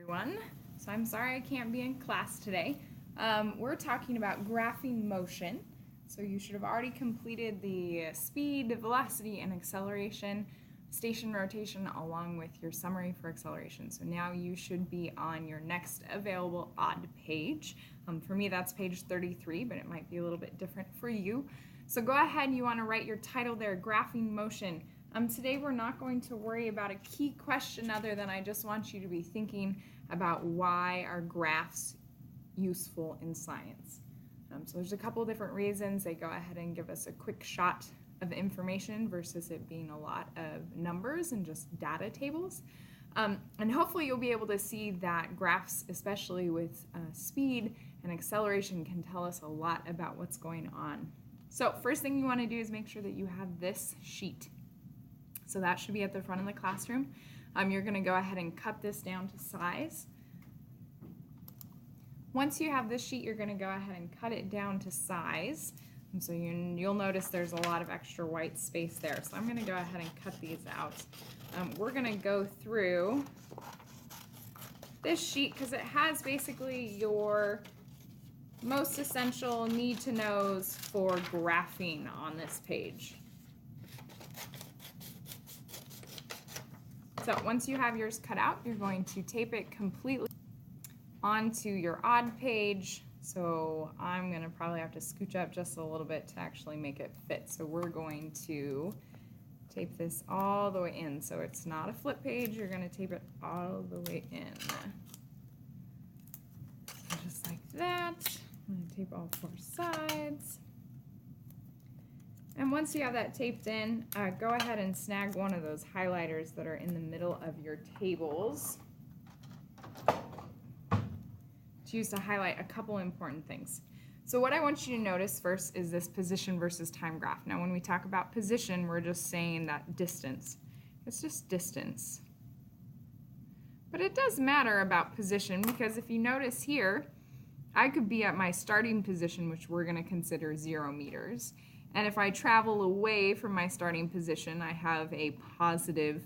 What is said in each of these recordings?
everyone. So I'm sorry I can't be in class today. We're talking about graphing motion. So you should have already completed the speed, velocity, and acceleration, station rotation, along with your summary for acceleration. So now you should be on your next available odd page. For me, that's page 33, but it might be a little bit different for you. So go ahead and you want to write your title there, graphing motion. Today we're not going to worry about a key question other than I just want you to be thinking about why are graphs useful in science. So there's a couple different reasons. They go ahead and give us a quick shot of information versus it being a lot of numbers and just data tables. And hopefully you'll be able to see that graphs, especially with speed and acceleration, can tell us a lot about what's going on. So first thing you want to do is make sure that you have this sheet. So that should be at the front of the classroom. You're going to go ahead and cut this down to size. Once you have this sheet, you're going to go ahead and cut it down to size. And so you'll notice there's a lot of extra white space there. So I'm going to go ahead and cut these out. We're going to go through this sheet because it has basically your most essential need-to-knows for graphing on this page. So once you have yours cut out, you're going to tape it completely onto your odd page. So I'm going to probably have to scooch up just a little bit to actually make it fit. So we're going to tape this all the way in. So it's not a flip page, you're going to tape it all the way in. So just like that. I'm going to tape all four sides. And once you have that taped in, go ahead and snag one of those highlighters that are in the middle of your tables to use to highlight a couple important things. So what I want you to notice first is this position versus time graph. Now when we talk about position, we're just saying that distance. It's just distance. But it does matter about position because if you notice here, I could be at my starting position, which we're going to consider 0 meters. And if I travel away from my starting position, I have a positive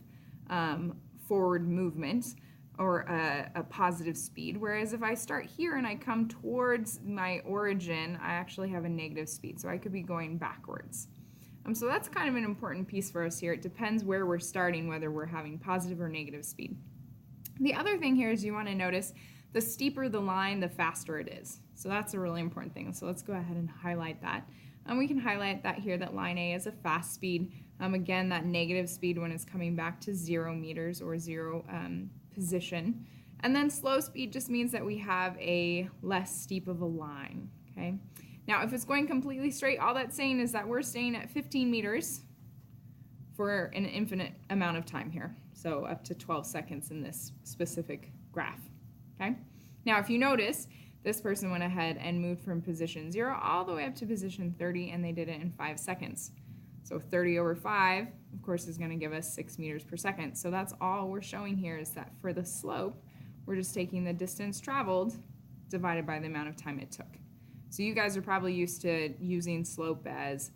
forward movement or a positive speed. Whereas if I start here and I come towards my origin, I actually have a negative speed. So I could be going backwards. So that's kind of an important piece for us here. It depends where we're starting, whether we're having positive or negative speed. The other thing here is you want to notice the steeper the line, the faster it is. So that's a really important thing. So let's go ahead and highlight that. And we can highlight that here, that line A is a fast speed. Again, that negative speed when it's coming back to 0 meters or 0 position. And then slow speed just means that we have a less steep of a line, okay? Now, if it's going completely straight, all that's saying is that we're staying at 15 meters for an infinite amount of time here. So up to 12 seconds in this specific graph, okay? Now, if you notice, this person went ahead and moved from position 0 all the way up to position 30, and they did it in 5 seconds. So 30 over 5, of course, is going to give us 6 meters per second. So that's all we're showing here is that for the slope, we're just taking the distance traveled divided by the amount of time it took. So you guys are probably used to using slope as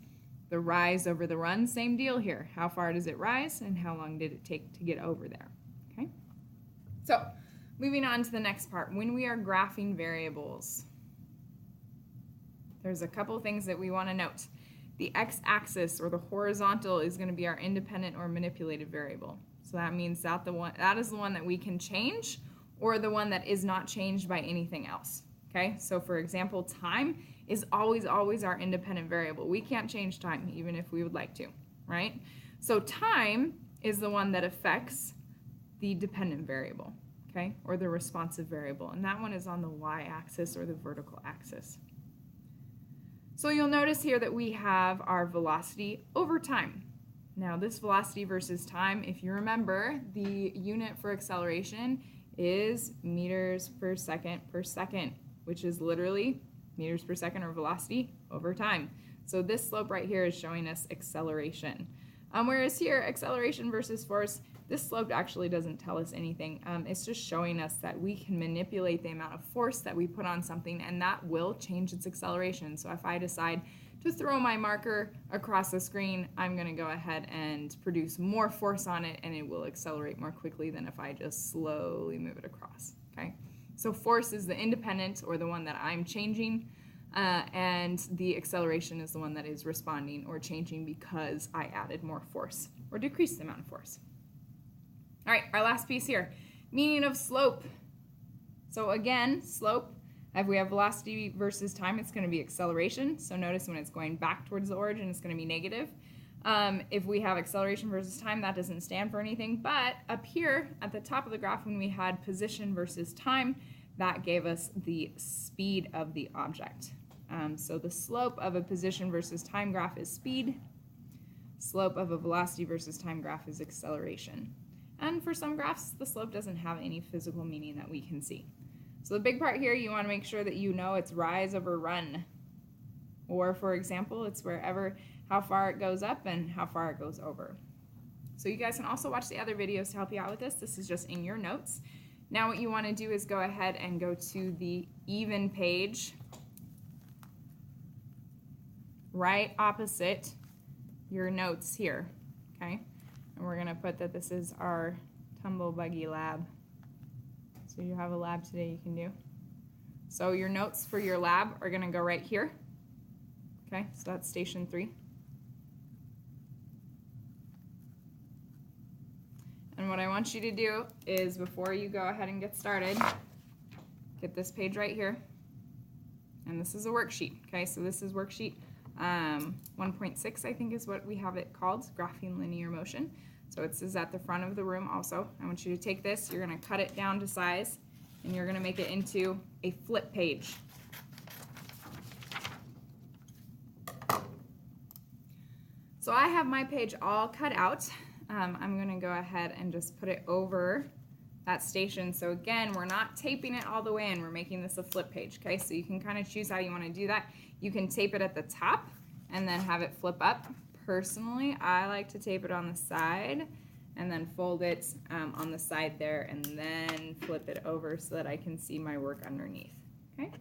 the rise over the run. Same deal here. How far does it rise, and how long did it take to get over there? Okay. So moving on to the next part, when we are graphing variables, there's a couple things that we want to note. The x-axis or the horizontal is going to be our independent or manipulated variable. So that means that is the one that we can change or the one that is not changed by anything else. Okay, so for example, time is always our independent variable. We can't change time even if we would like to, right? So time is the one that affects the dependent variable. Okay, or the responsive variable, and that one is on the y-axis or the vertical axis. So you'll notice here that we have our velocity over time. Now this velocity versus time, if you remember, the unit for acceleration is meters per second, which is literally meters per second or velocity over time. So this slope right here is showing us acceleration. Whereas here, acceleration versus force, this slope actually doesn't tell us anything. It's just showing us that we can manipulate the amount of force that we put on something, and that will change its acceleration. So if I decide to throw my marker across the screen, I'm going to go ahead and produce more force on it, and it will accelerate more quickly than if I just slowly move it across. So force is the independent, or the one that I'm changing, and the acceleration is the one that is responding or changing because I added more force or decreased the amount of force. All right, our last piece here, meaning of slope. So again, slope, if we have velocity versus time, it's going to be acceleration. So notice when it's going back towards the origin, it's going to be negative. If we have acceleration versus time, that doesn't stand for anything. But up here at the top of the graph, when we had position versus time, that gave us the speed of the object. So the slope of a position versus time graph is speed. Slope of a velocity versus time graph is acceleration. And for some graphs, the slope doesn't have any physical meaning that we can see. So the big part here, you want to make sure that you know it's rise over run. Or for example, it's how far it goes up and how far it goes over. So you guys can also watch the other videos to help you out with this. This is just in your notes. Now what you want to do is go ahead and go to the even page, right opposite your notes here, okay? And we're going to put that this is our tumble buggy lab. So you have a lab today you can do. So your notes for your lab are going to go right here. Okay, so that's station 3. And what I want you to do is, before you go ahead and get started, get this page right here. And this is a worksheet, okay? So this is worksheet 1.6, I think is what we have it called, graphing linear motion. So it is at the front of the room also. I want you to take this, you're going to cut it down to size, and you're going to make it into a flip page. So I have my page all cut out. I'm going to go ahead and just put it over that station. So again, we're not taping it all the way in. We're making this a flip page, okay? So you can kind of choose how you want to do that. You can tape it at the top and then have it flip up. Personally, I like to tape it on the side and then fold it on the side there and then flip it over so that I can see my work underneath, okay?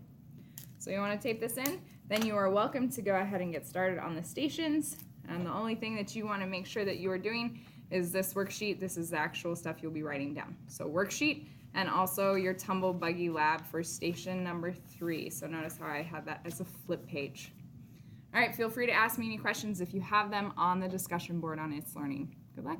So you want to tape this in, then you are welcome to go ahead and get started on the stations. And the only thing that you want to make sure that you are doing is this worksheet. This is the actual stuff you'll be writing down. So worksheet and also your tumble buggy lab for station number 3. So notice how I had that as a flip page. All right, feel free to ask me any questions if you have them on the discussion board on It's Learning. Good luck.